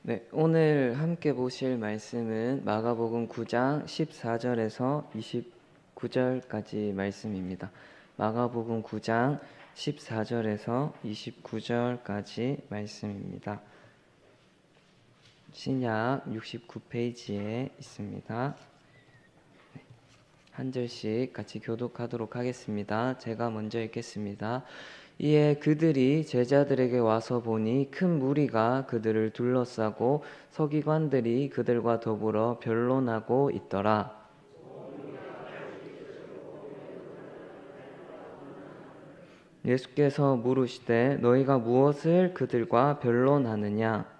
네, 오늘 함께 보실 말씀은 마가복음 9장 14절에서 29절까지 말씀입니다. 마가복음 9장 14절에서 29절까지 말씀입니다. 신약 69페이지에 있습니다. 한 절씩 같이 교독하도록 하겠습니다. 제가 먼저 읽겠습니다. 이에 그들이 제자들에게 와서 보니 큰 무리가 그들을 둘러싸고 서기관들이 그들과 더불어 변론하고 있더라. 예수께서 물으시되 너희가 무엇을 그들과 변론하느냐?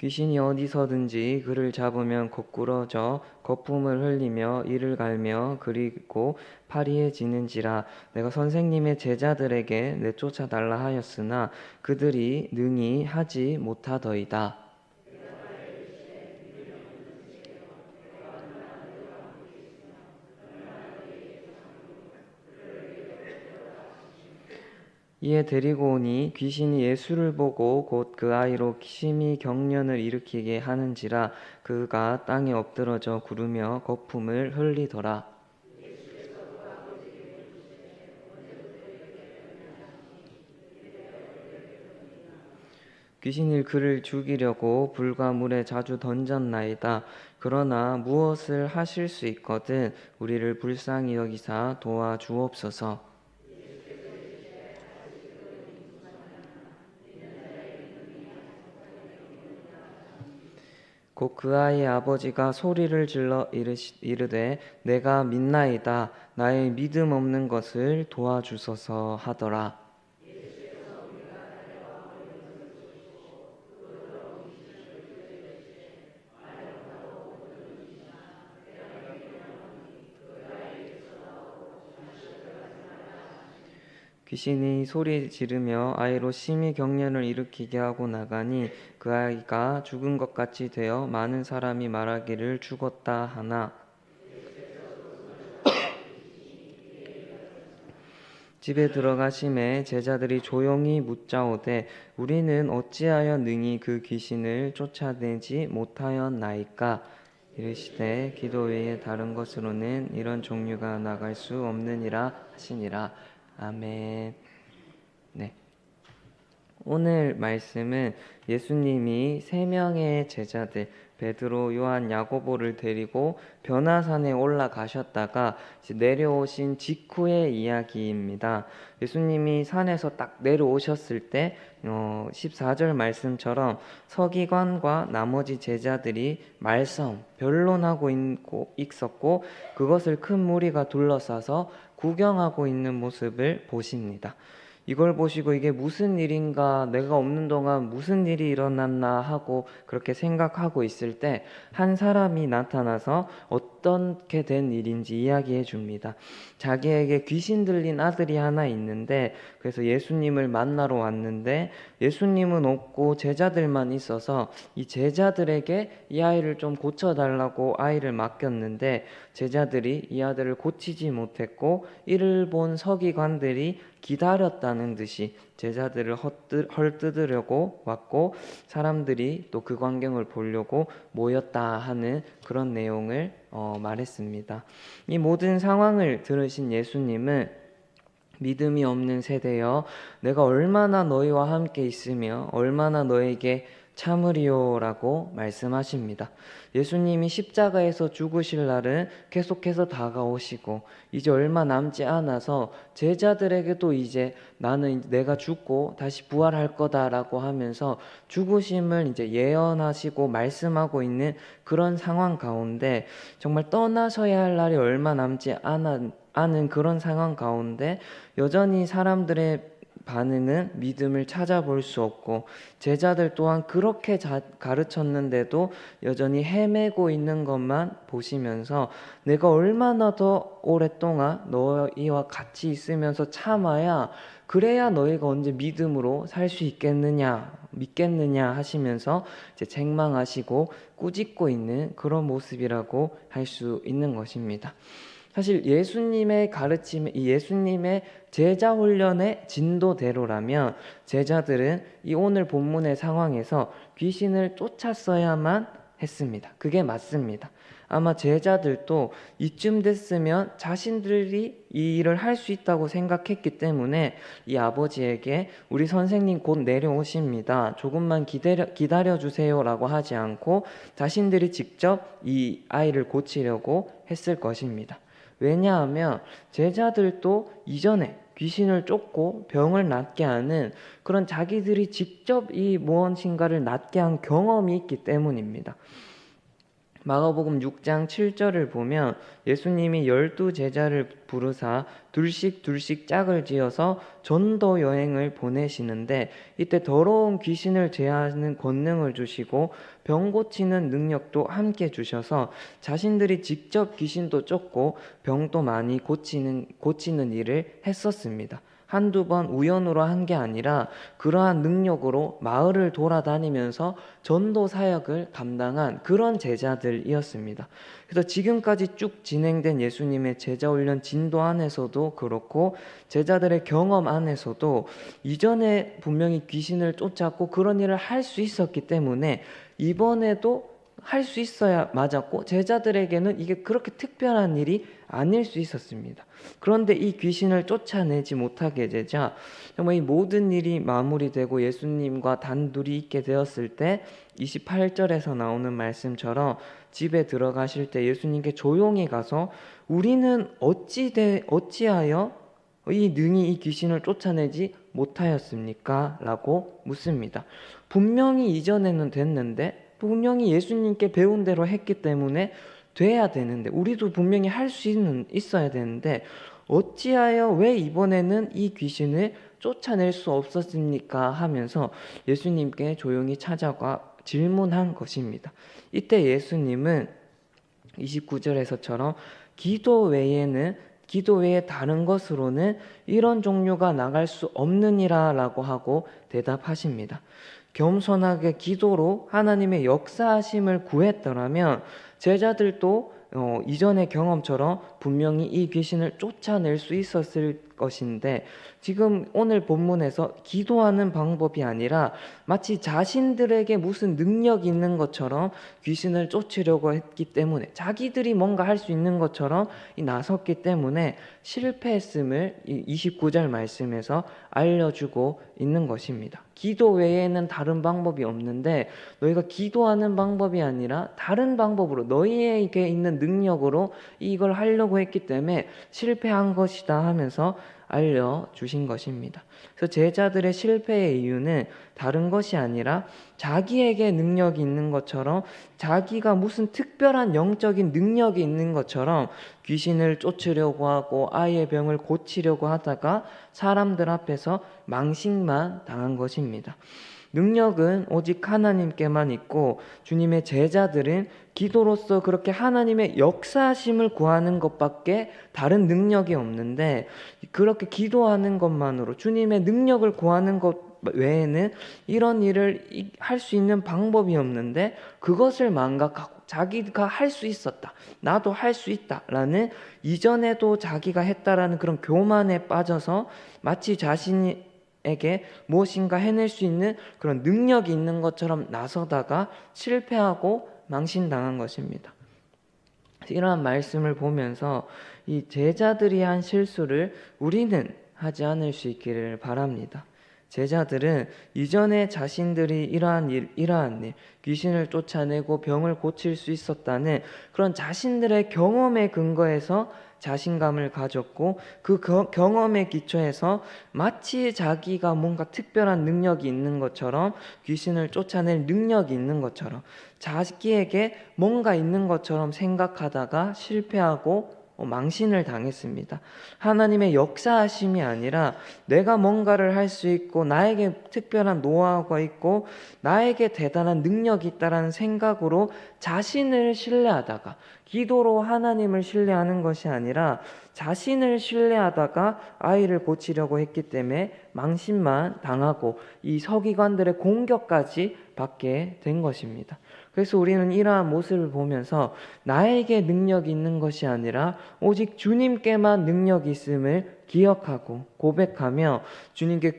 귀신이 어디서든지 그를 잡으면 거꾸러져 거품을 흘리며 이를 갈며 그리고 파리해지는지라. 내가 선생님의 제자들에게 내쫓아 달라 하였으나 그들이 능히 하지 못하더이다. 이에 데리고 오니 귀신이 예수를 보고 곧 그 아이로 심히 경련을 일으키게 하는지라. 그가 땅에 엎드러져 구르며 거품을 흘리더라. 귀신이 그를 죽이려고 불과 물에 자주 던졌나이다. 그러나 무엇을 하실 수 있거든 우리를 불쌍히 여기사 도와주옵소서. 곧 그 아이의 아버지가 소리를 질러 이르되 내가 믿나이다. 나의 믿음 없는 것을 도와주소서 하더라. 귀신이 소리 지르며 아이로 심히 경련을 일으키게 하고 나가니 그 아이가 죽은 것 같이 되어 많은 사람이 말하기를 죽었다 하나. 집에 들어가심에 제자들이 조용히 묻자오되 우리는 어찌하여 능히 그 귀신을 쫓아내지 못하였나이까? 이르시되 기도 외에 다른 것으로는 이런 종류가 나갈 수 없느니라 하시니라. 아멘. 네. 오늘 말씀은 예수님이 세 명의 제자들 베드로, 요한, 야고보를 데리고 변화산에 올라가셨다가 내려오신 직후의 이야기입니다. 예수님이 산에서 딱 내려오셨을 때 14절 말씀처럼 서기관과 나머지 제자들이 변론하고 있었고 그것을 큰 무리가 둘러싸서 구경하고 있는 모습을 보십니다. 이걸 보시고 이게 무슨 일인가, 내가 없는 동안 무슨 일이 일어났나 하고 그렇게 생각하고 있을 때 한 사람이 나타나서 어떻게 된 일인지 이야기해 줍니다. 자기에게 귀신 들린 아들이 하나 있는데 그래서 예수님을 만나러 왔는데 예수님은 없고 제자들만 있어서 이 제자들에게 이 아이를 좀 고쳐달라고 아이를 맡겼는데 제자들이 이 아들을 고치지 못했고 이를 본 서기관들이 기다렸다는 듯이 제자들을 헐뜯으려고 왔고 사람들이 또 그 광경을 보려고 모였다 하는 그런 내용을 말했습니다. 이 모든 상황을 들으신 예수님은 믿음이 없는 세대여 내가 얼마나 너희와 함께 있으며 얼마나 너에게 참으리요라고 말씀하십니다. 예수님이 십자가에서 죽으실 날은 계속해서 다가오시고 이제 얼마 남지 않아서 제자들에게도 이제 나는 내가 죽고 다시 부활할 거다라고 하면서 죽으심을 이제 예언하시고 말씀하고 있는 그런 상황 가운데 정말 떠나셔야 할 날이 얼마 남지 않은 그런 상황 가운데 여전히 사람들의 반응은 믿음을 찾아볼 수 없고 제자들 또한 그렇게 가르쳤는데도 여전히 헤매고 있는 것만 보시면서 내가 얼마나 더 오랫동안 너희와 같이 있으면서 참아야 그래야 너희가 언제 믿음으로 살 수 믿겠느냐 하시면서 이제 책망하시고 꾸짖고 있는 그런 모습이라고 할 수 있는 것입니다. 사실 예수님의 가르침, 이 예수님의 제자 훈련의 진도대로라면 제자들은 이 오늘 본문의 상황에서 귀신을 쫓았어야만 했습니다. 그게 맞습니다. 아마 제자들도 이쯤 됐으면 자신들이 이 일을 할 수 있다고 생각했기 때문에 이 아버지에게 우리 선생님 곧 내려오십니다. 조금만 기다려 주세요라고 하지 않고 자신들이 직접 이 아이를 고치려고 했을 것입니다. 왜냐하면 제자들도 이전에 귀신을 쫓고 병을 낫게 하는 그런 자기들이 직접 이 무엇인가를 낫게 한 경험이 있기 때문입니다. 마가복음 6장 7절을 보면 예수님이 12제자를 부르사 둘씩 짝을 지어서 전도 여행을 보내시는데 이때 더러운 귀신을 제하는 권능을 주시고 병 고치는 능력도 함께 주셔서 자신들이 직접 귀신도 쫓고 병도 많이 고치는 일을 했었습니다. 한두 번 우연으로 한 게 아니라 그러한 능력으로 마을을 돌아다니면서 전도 사역을 감당한 그런 제자들이었습니다. 그래서 지금까지 쭉 진행된 예수님의 제자 훈련 진도 안에서도 그렇고 제자들의 경험 안에서도 이전에 분명히 귀신을 쫓았고 그런 일을 할 수 있었기 때문에 이번에도 할 수 있어야 맞았고 제자들에게는 이게 그렇게 특별한 일이 아닐 수 있었습니다. 그런데 이 귀신을 쫓아내지 못하게 되자 정말 이 모든 일이 마무리되고 예수님과 단둘이 있게 되었을 때 28절에서 나오는 말씀처럼 집에 들어가실 때 예수님께 조용히 가서 우리는 어찌하여 능히 이 귀신을 쫓아내지 못하였습니까? 라고 묻습니다. 분명히 이전에는 됐는데 분명히 예수님께 배운 대로 했기 때문에 돼야 되는데 우리도 분명히 할 수 있어야 되는데 어찌하여 왜 이번에는 이 귀신을 쫓아낼 수 없었습니까? 하면서 예수님께 조용히 찾아가 질문한 것입니다. 이때 예수님은 29절에서처럼 기도 외에 다른 것으로는 이런 종류가 나갈 수 없느니라 라고 하고 대답하십니다. 겸손하게 기도로 하나님의 역사하심을 구했더라면 제자들도 이전의 경험처럼 분명히 이 귀신을 쫓아낼 수 있었을 것인데 지금 오늘 본문에서 기도하는 방법이 아니라 마치 자신들에게 무슨 능력이 있는 것처럼 귀신을 쫓으려고 했기 때문에 자기들이 뭔가 할 수 있는 것처럼 나섰기 때문에 실패했음을 29절 말씀에서 알려주고 있는 것입니다. 기도 외에는 다른 방법이 없는데 너희가 기도하는 방법이 아니라 다른 방법으로 너희에게 있는 능력으로 이걸 하려고 했기 때문에 실패한 것이다 하면서 알려주신 것입니다. 그래서 제자들의 실패의 이유는 다른 것이 아니라 자기에게 능력이 있는 것처럼 자기가 무슨 특별한 영적인 능력이 있는 것처럼 귀신을 쫓으려고 하고 아이의 병을 고치려고 하다가 사람들 앞에서 망신만 당한 것입니다. 능력은 오직 하나님께만 있고 주님의 제자들은 기도로서 그렇게 하나님의 역사하심을 구하는 것밖에 다른 능력이 없는데 그렇게 기도하는 것만으로 주님의 능력을 구하는 것 외에는 이런 일을 할 수 있는 방법이 없는데 그것을 망각하고 자기가 할 수 있었다. 나도 할 수 있다라는 이전에도 자기가 했다라는 그런 교만에 빠져서 마치 자신에게 무엇인가 해낼 수 있는 그런 능력이 있는 것처럼 나서다가 실패하고 망신당한 것입니다. 이러한 말씀을 보면서 이 제자들이 한 실수를 우리는 하지 않을 수 있기를 바랍니다. 제자들은 이전에 자신들이 이러한 일, 귀신을 쫓아내고 병을 고칠 수 있었다는 그런 자신들의 경험에 근거해서 자신감을 가졌고 그 경험에 기초해서 마치 자기가 뭔가 특별한 능력이 있는 것처럼 귀신을 쫓아낼 능력이 있는 것처럼 자기에게 뭔가 있는 것처럼 생각하다가 실패하고 망신을 당했습니다. 하나님의 역사하심이 아니라 내가 뭔가를 할 수 있고 나에게 특별한 노하우가 있고 나에게 대단한 능력이 있다라는 생각으로 자신을 신뢰하다가 기도로 하나님을 신뢰하는 것이 아니라 자신을 신뢰하다가 아이를 고치려고 했기 때문에 망신만 당하고 이 서기관들의 공격까지 받게 된 것입니다. 그래서 우리는 이러한 모습을 보면서 나에게 능력이 있는 것이 아니라 오직 주님께만 능력이 있음을 기억하고 고백하며 주님께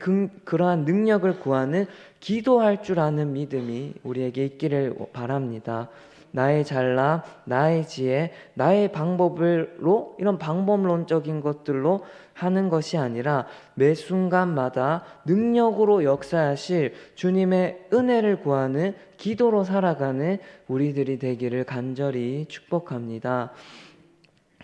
그러한 능력을 구하는 기도할 줄 아는 믿음이 우리에게 있기를 바랍니다. 나의 잘남, 나의 지혜, 나의 방법으로 이런 방법론적인 것들로 하는 것이 아니라 매 순간마다 능력으로 역사하실 주님의 은혜를 구하는 기도로 살아가는 우리들이 되기를 간절히 축복합니다.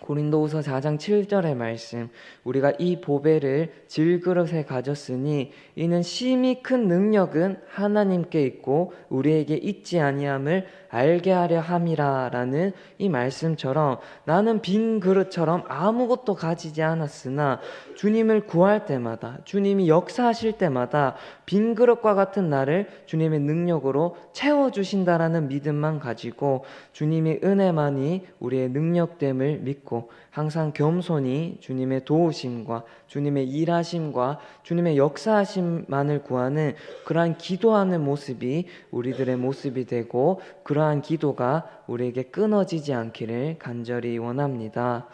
고린도후서 4장 7절의 말씀, 우리가 이 보배를 질그릇에 가졌으니 이는 심히 큰 능력은 하나님께 있고 우리에게 있지 아니함을 알게 하려 함이라 라는 이 말씀처럼 나는 빈 그릇처럼 아무것도 가지지 않았으나 주님을 구할 때마다, 주님이 역사하실 때마다 빈 그릇과 같은 나를 주님의 능력으로 채워주신다라는 믿음만 가지고 주님의 은혜만이 우리의 능력됨을 믿고 항상 겸손히 주님의 도우심과 주님의 일하심과 주님의 역사하심만을 구하는 그러한 기도하는 모습이 우리들의 모습이 되고 그러한 기도가 우리에게 끊어지지 않기를 간절히 원합니다.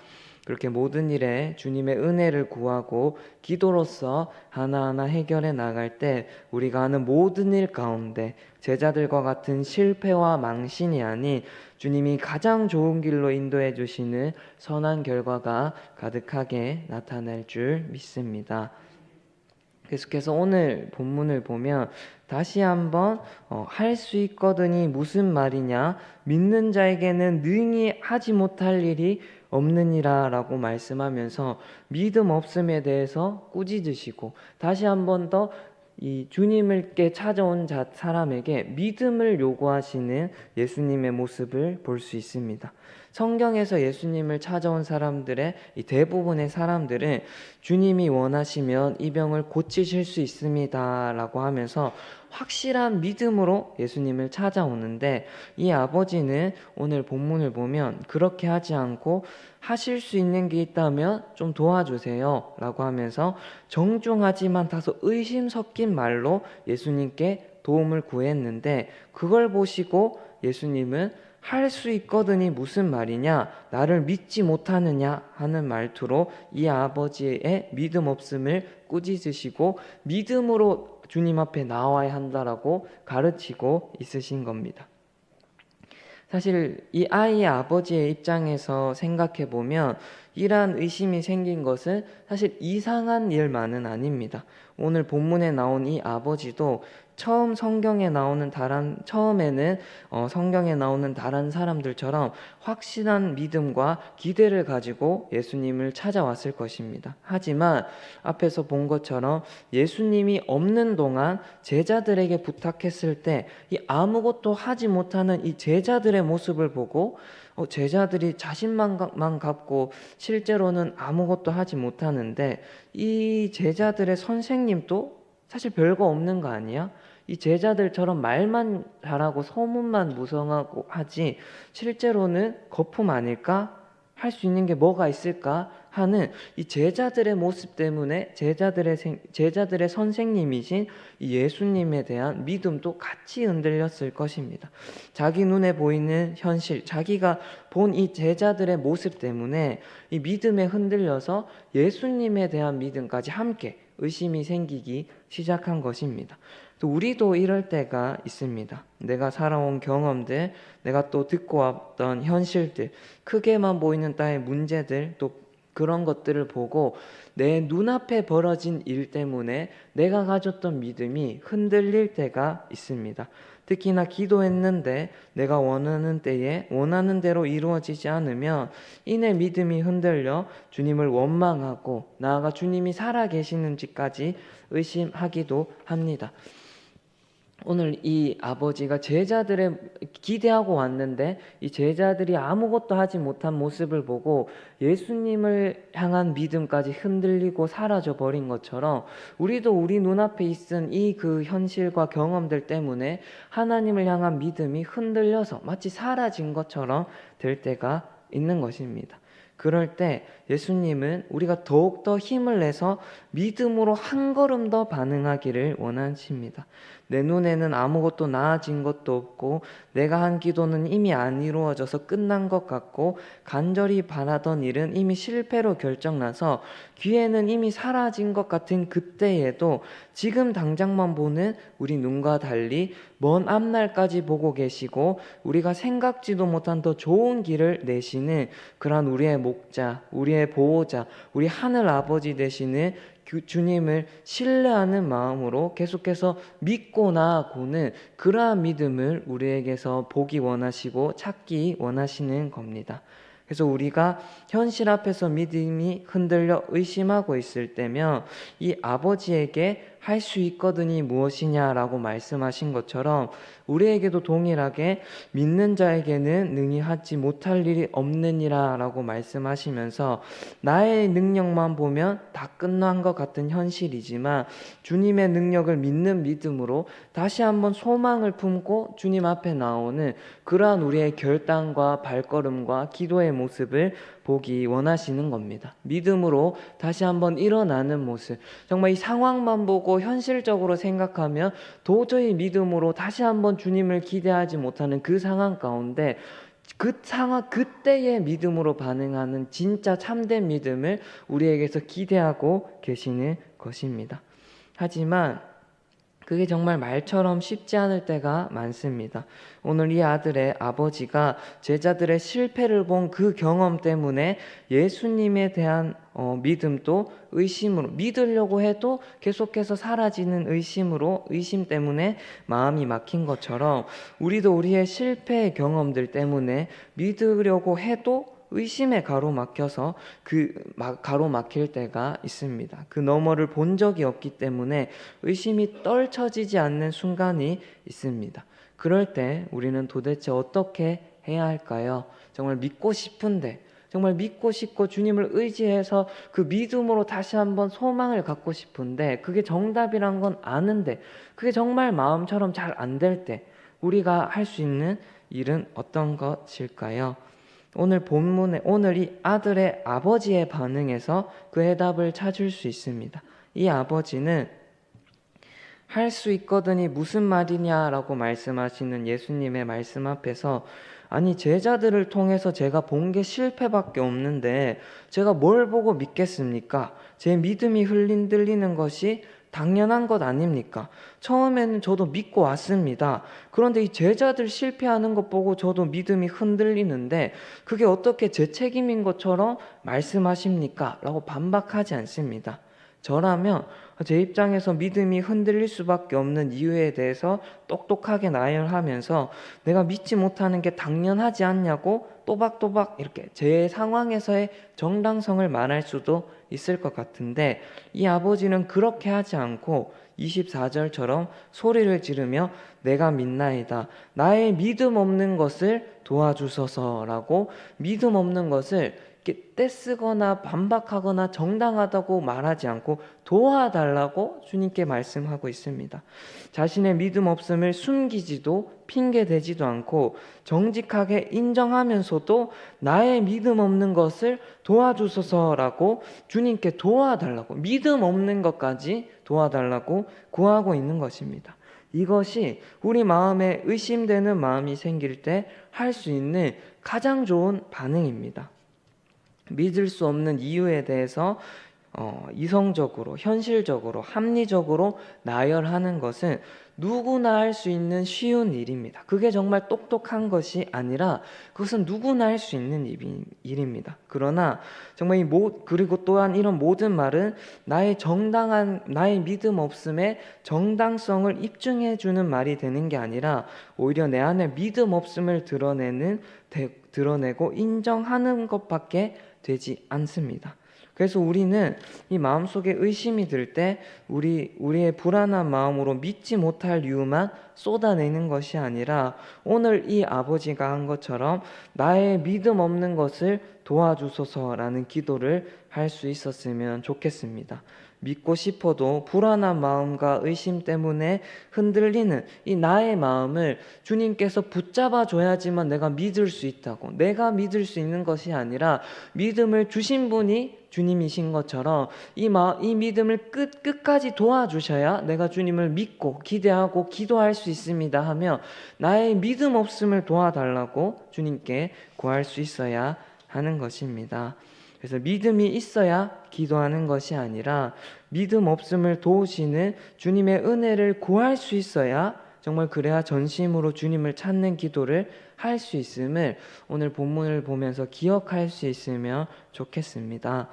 그렇게 모든 일에 주님의 은혜를 구하고 기도로서 하나하나 해결해 나갈 때 우리가 하는 모든 일 가운데 제자들과 같은 실패와 망신이 아닌 주님이 가장 좋은 길로 인도해 주시는 선한 결과가 가득하게 나타날 줄 믿습니다. 계속해서 오늘 본문을 보면 다시 한번 할 수 있거든이 무슨 말이냐, 믿는 자에게는 능히 하지 못할 일이 없느니라 라고 말씀하면서 믿음 없음에 대해서 꾸짖으시고 다시 한번 더 이 주님을께 찾아온 사람에게 믿음을 요구하시는 예수님의 모습을 볼 수 있습니다. 성경에서 예수님을 찾아온 사람들의 이 대부분의 사람들은 주님이 원하시면 이 병을 고치실 수 있습니다 라고 하면서 확실한 믿음으로 예수님을 찾아오는데 이 아버지는 오늘 본문을 보면 그렇게 하지 않고 하실 수 있는 게 있다면 좀 도와주세요 라고 하면서 정중하지만 다소 의심 섞인 말로 예수님께 도움을 구했는데 그걸 보시고 예수님은 할 수 있거든이 무슨 말이냐, 나를 믿지 못하느냐 하는 말투로 이 아버지의 믿음 없음을 꾸짖으시고 믿음으로 주님 앞에 나와야 한다라고 가르치고 있으신 겁니다. 사실 이 아이의 아버지의 입장에서 생각해 보면 이러한 의심이 생긴 것은 사실 이상한 일만은 아닙니다. 오늘 본문에 나온 이 아버지도 처음에는 성경에 나오는 다른 사람들처럼 확실한 믿음과 기대를 가지고 예수님을 찾아왔을 것입니다. 하지만 앞에서 본 것처럼 예수님이 없는 동안 제자들에게 부탁했을 때 이 아무것도 하지 못하는 이 제자들의 모습을 보고 제자들이 자신만만 갖고 실제로는 아무것도 하지 못하는데 이 제자들의 선생님도 사실 별거 없는 거 아니야? 이 제자들처럼 말만 잘하고 소문만 무성하고 하지 실제로는 거품 아닐까? 할 수 있는 게 뭐가 있을까? 하는 이 제자들의 모습 때문에 제자들의 선생님이신 이 예수님에 대한 믿음도 같이 흔들렸을 것입니다. 자기 눈에 보이는 현실, 자기가 본 이 제자들의 모습 때문에 이 믿음에 흔들려서 예수님에 대한 믿음까지 함께 의심이 생기기 시작한 것입니다. 또 우리도 이럴 때가 있습니다. 내가 살아온 경험들, 내가 또 듣고 왔던 현실들, 크게만 보이는 나의 문제들, 또 그런 것들을 보고 내 눈앞에 벌어진 일 때문에 내가 가졌던 믿음이 흔들릴 때가 있습니다. 특히나 기도했는데 내가 원하는 때에 원하는 대로 이루어지지 않으면 이내 믿음이 흔들려 주님을 원망하고 나아가 주님이 살아계시는지까지 의심하기도 합니다. 오늘 이 아버지가 제자들의 기대하고 왔는데 이 제자들이 아무것도 하지 못한 모습을 보고 예수님을 향한 믿음까지 흔들리고 사라져 버린 것처럼 우리도 우리 눈앞에 있은 이 그 현실과 경험들 때문에 하나님을 향한 믿음이 흔들려서 마치 사라진 것처럼 될 때가 있는 것입니다. 그럴 때 예수님은 우리가 더욱더 힘을 내서 믿음으로 한 걸음 더 반응하기를 원하십니다. 내 눈에는 아무것도 나아진 것도 없고 내가 한 기도는 이미 안 이루어져서 끝난 것 같고 간절히 바라던 일은 이미 실패로 결정나서 기회는 이미 사라진 것 같은 그때에도 지금 당장만 보는 우리 눈과 달리 먼 앞날까지 보고 계시고 우리가 생각지도 못한 더 좋은 길을 내시는 그러한 우리의 목자, 우리의 보호자, 우리 하늘 아버지 되시는 주님을 신뢰하는 마음으로 계속해서 믿고 나아가는 그러한 믿음을 우리에게서 보기 원하시고 찾기 원하시는 겁니다. 그래서 우리가 현실 앞에서 믿음이 흔들려 의심하고 있을 때면 이 아버지에게 할 수 있거든이 무엇이냐라고 말씀하신 것처럼 우리에게도 동일하게 믿는 자에게는 능히 하지 못할 일이 없느니라 라고 말씀하시면서 나의 능력만 보면 다 끝난 것 같은 현실이지만 주님의 능력을 믿는 믿음으로 다시 한번 소망을 품고 주님 앞에 나오는 그러한 우리의 결단과 발걸음과 기도의 모습을 보기 원하시는 겁니다. 믿음으로 다시 한번 일어나는 모습. 정말 이 상황만 보고 현실적으로 생각하면 도저히 믿음으로 다시 한번 주님을 기대하지 못하는 그 상황 가운데 그때의 믿음으로 반응하는 진짜 참된 믿음을 우리에게서 기대하고 계시는 것입니다. 하지만 그게 정말 말처럼 쉽지 않을 때가 많습니다. 오늘 이 아들의 아버지가 제자들의 실패를 본 그 경험 때문에 예수님에 대한 믿음도 의심으로, 믿으려고 해도 계속해서 사라지는 의심 때문에 마음이 막힌 것처럼 우리도 우리의 실패의 경험들 때문에 믿으려고 해도 의심에 가로막혀서 가로막힐 때가 있습니다. 그 너머를 본 적이 없기 때문에 의심이 떨쳐지지 않는 순간이 있습니다. 그럴 때 우리는 도대체 어떻게 해야 할까요? 정말 믿고 싶은데, 정말 믿고 싶고 주님을 의지해서 그 믿음으로 다시 한번 소망을 갖고 싶은데 그게 정답이란 건 아는데 그게 정말 마음처럼 잘 안 될 때 우리가 할 수 있는 일은 어떤 것일까요? 오늘 본문에 오늘 이 아들의 아버지의 반응에서 그 해답을 찾을 수 있습니다. 이 아버지는 할 수 있거든이 무슨 말이냐라고 말씀하시는 예수님의 말씀 앞에서 아니 제자들을 통해서 제가 본 게 실패밖에 없는데 제가 뭘 보고 믿겠습니까? 제 믿음이 흔들리는 것이 당연한 것 아닙니까? 처음에는 저도 믿고 왔습니다. 그런데 이 제자들 실패하는 것 보고 저도 믿음이 흔들리는데 그게 어떻게 제 책임인 것처럼 말씀하십니까? 라고 반박하지 않습니다. 저라면 제 입장에서 믿음이 흔들릴 수밖에 없는 이유에 대해서 똑똑하게 나열하면서 내가 믿지 못하는 게 당연하지 않냐고 또박또박 이렇게 제 상황에서의 정당성을 말할 수도 있을 것 같은데 이 아버지는 그렇게 하지 않고 24절처럼 소리를 지르며 내가 믿나이다. 나의 믿음 없는 것을 도와주소서라고 믿음 없는 것을 떼쓰거나 반박하거나 정당하다고 말하지 않고 도와달라고 주님께 말씀하고 있습니다. 자신의 믿음 없음을 숨기지도 핑계대지도 않고 정직하게 인정하면서도 나의 믿음 없는 것을 도와주소서라고 주님께 도와달라고 믿음 없는 것까지 도와달라고 구하고 있는 것입니다. 이것이 우리 마음에 의심되는 마음이 생길 때 할 수 있는 가장 좋은 반응입니다. 믿을 수 없는 이유에 대해서 이성적으로, 현실적으로, 합리적으로 나열하는 것은 누구나 할 수 있는 쉬운 일입니다. 그게 정말 똑똑한 것이 아니라 그것은 누구나 할 수 있는 일입니다. 그러나 정말 그리고 또한 이런 모든 말은 나의 믿음 없음의 정당성을 입증해 주는 말이 되는 게 아니라 오히려 내 안에 믿음 없음을 드러내고 인정하는 것밖에 되지 않습니다. 그래서 우리는 이 마음속에 의심이 들 때 우리의 불안한 마음으로 믿지 못할 이유만 쏟아내는 것이 아니라 오늘 이 아버지가 한 것처럼 나의 믿음 없는 것을 도와주소서라는 기도를 할 수 있었으면 좋겠습니다. 믿고 싶어도 불안한 마음과 의심 때문에 흔들리는 이 나의 마음을 주님께서 붙잡아 줘야지만 내가 믿을 수 있다고, 내가 믿을 수 있는 것이 아니라 믿음을 주신 분이 주님이신 것처럼 이 믿음을 끝까지 도와주셔야 내가 주님을 믿고 기대하고 기도할 수 있습니다 하며 나의 믿음 없음을 도와달라고 주님께 구할 수 있어야 하는 것입니다. 그래서 믿음이 있어야 기도하는 것이 아니라 믿음 없음을 도우시는 주님의 은혜를 구할 수 있어야, 정말 그래야 전심으로 주님을 찾는 기도를 할 수 있음을 오늘 본문을 보면서 기억할 수 있으면 좋겠습니다.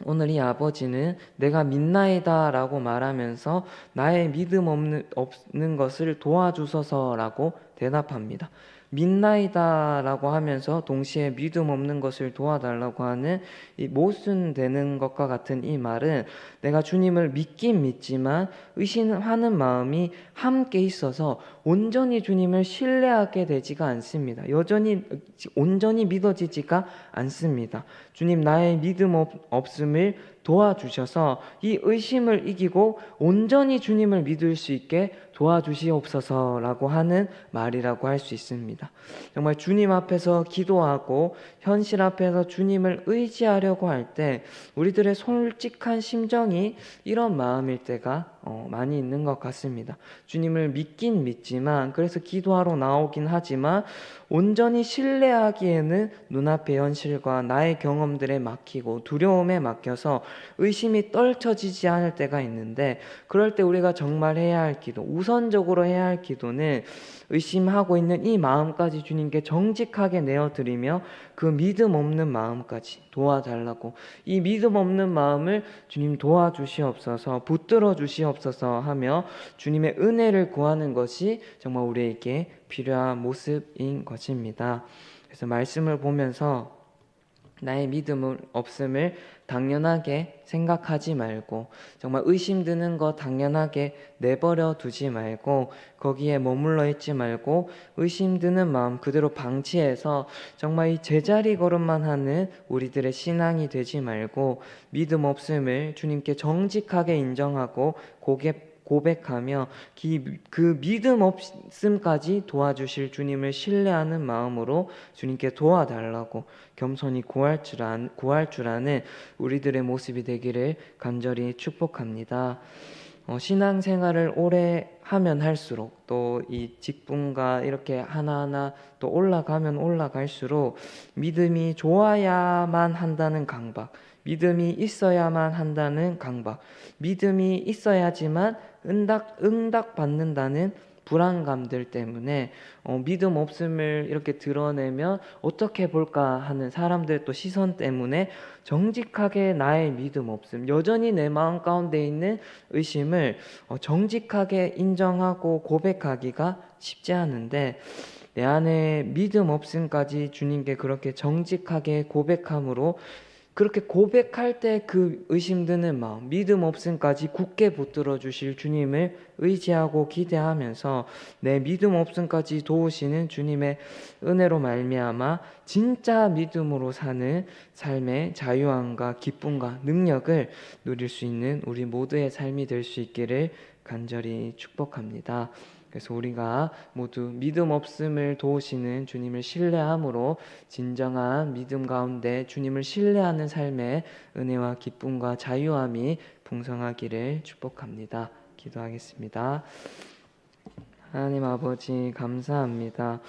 오늘 이 아버지는 내가 믿나이다 라고 말하면서 나의 믿음 없는 것을 도와주소서 라고 대답합니다. 믿나이다 라고 하면서 동시에 믿음 없는 것을 도와달라고 하는 이 모순되는 것과 같은 이 말은 내가 주님을 믿긴 믿지만 의심하는 마음이 함께 있어서 온전히 주님을 신뢰하게 되지가 않습니다. 여전히 온전히 믿어지지가 않습니다. 주님, 나의 믿음 없음을 도와주셔서 이 의심을 이기고 온전히 주님을 믿을 수 있게 도와주시옵소서라고 하는 말이라고 할 수 있습니다. 정말 주님 앞에서 기도하고 현실 앞에서 주님을 의지하려고 할 때 우리들의 솔직한 심정이 이런 마음일 때가 많이 있는 것 같습니다. 주님을 믿긴 믿지만, 그래서 기도하러 나오긴 하지만 온전히 신뢰하기에는 눈앞의 현실과 나의 경험들에 막히고 두려움에 막혀서 의심이 떨쳐지지 않을 때가 있는데, 그럴 때 우리가 정말 해야 할 기도, 우선적으로 해야 할 기도는 의심하고 있는 이 마음까지 주님께 정직하게 내어드리며 그 믿음 없는 마음까지 도와달라고, 이 믿음 없는 마음을 주님 도와주시옵소서, 붙들어 주시옵소서 하며 주님의 은혜를 구하는 것이 정말 우리에게 필요한 모습인 것입니다. 그래서 말씀을 보면서 나의 믿음 없음을 당연하게 생각하지 말고, 정말 의심드는 거 당연하게 내버려 두지 말고, 거기에 머물러 있지 말고 의심드는 마음 그대로 방치해서 정말 이 제자리 걸음만 하는 우리들의 신앙이 되지 말고, 믿음 없음을 주님께 정직하게 인정하고 고백하며 그 믿음 없음까지 도와주실 주님을 신뢰하는 마음으로 주님께 도와달라고 겸손히 구할 줄 아는 우리들의 모습이 되기를 간절히 축복합니다. 신앙생활을 오래 하면 할수록, 또 이 직분과 이렇게 하나하나 또 올라가면 올라갈수록 믿음이 좋아야만 한다는 강박, 믿음이 있어야만 한다는 강박, 믿음이 있어야지만 응답 받는다는 불안감들 때문에 믿음 없음을 이렇게 드러내면 어떻게 볼까 하는 사람들의 또 시선 때문에 정직하게 나의 믿음 없음, 여전히 내 마음 가운데 있는 의심을 정직하게 인정하고 고백하기가 쉽지 않은데, 내 안에 믿음 없음까지 주님께 그렇게 정직하게 고백함으로, 그렇게 고백할 때 그 의심드는 마음, 믿음 없음까지 굳게 붙들어 주실 주님을 의지하고 기대하면서 내 믿음 없음까지 도우시는 주님의 은혜로 말미암아 진짜 믿음으로 사는 삶의 자유함과 기쁨과 능력을 누릴 수 있는 우리 모두의 삶이 될 수 있기를 간절히 축복합니다. 그래서 우리가 모두 믿음 없음을 도우시는 주님을 신뢰함으로 진정한 믿음 가운데 주님을 신뢰하는 삶의 은혜와 기쁨과 자유함이 풍성하기를 축복합니다. 기도하겠습니다. 하나님 아버지, 감사합니다.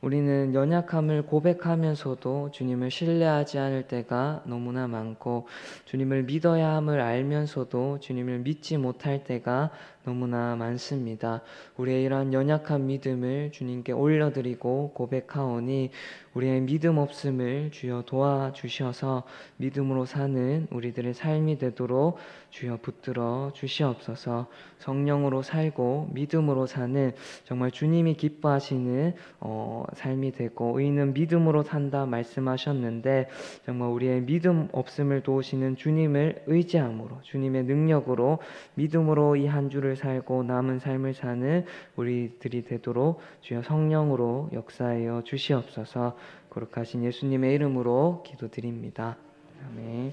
우리는 연약함을 고백하면서도 주님을 신뢰하지 않을 때가 너무나 많고, 주님을 믿어야 함을 알면서도 주님을 믿지 못할 때가 너무나 많습니다. 우리의 이러한 연약한 믿음을 주님께 올려드리고 고백하오니 우리의 믿음 없음을 주여 도와주셔서 믿음으로 사는 우리들의 삶이 되도록 주여 붙들어 주시옵소서. 성령으로 살고 믿음으로 사는 정말 주님이 기뻐하시는 삶이 되고, 의인은 믿음으로 산다 말씀하셨는데, 정말 우리의 믿음 없음을 도우시는 주님을 의지함으로, 주님의 능력으로 믿음으로 이 한 주를 살고 남은 삶을 사는 우리들이 되도록 주여 성령으로 역사하여 주시옵소서. 거룩하신 예수님의 이름으로 기도드립니다. 아멘.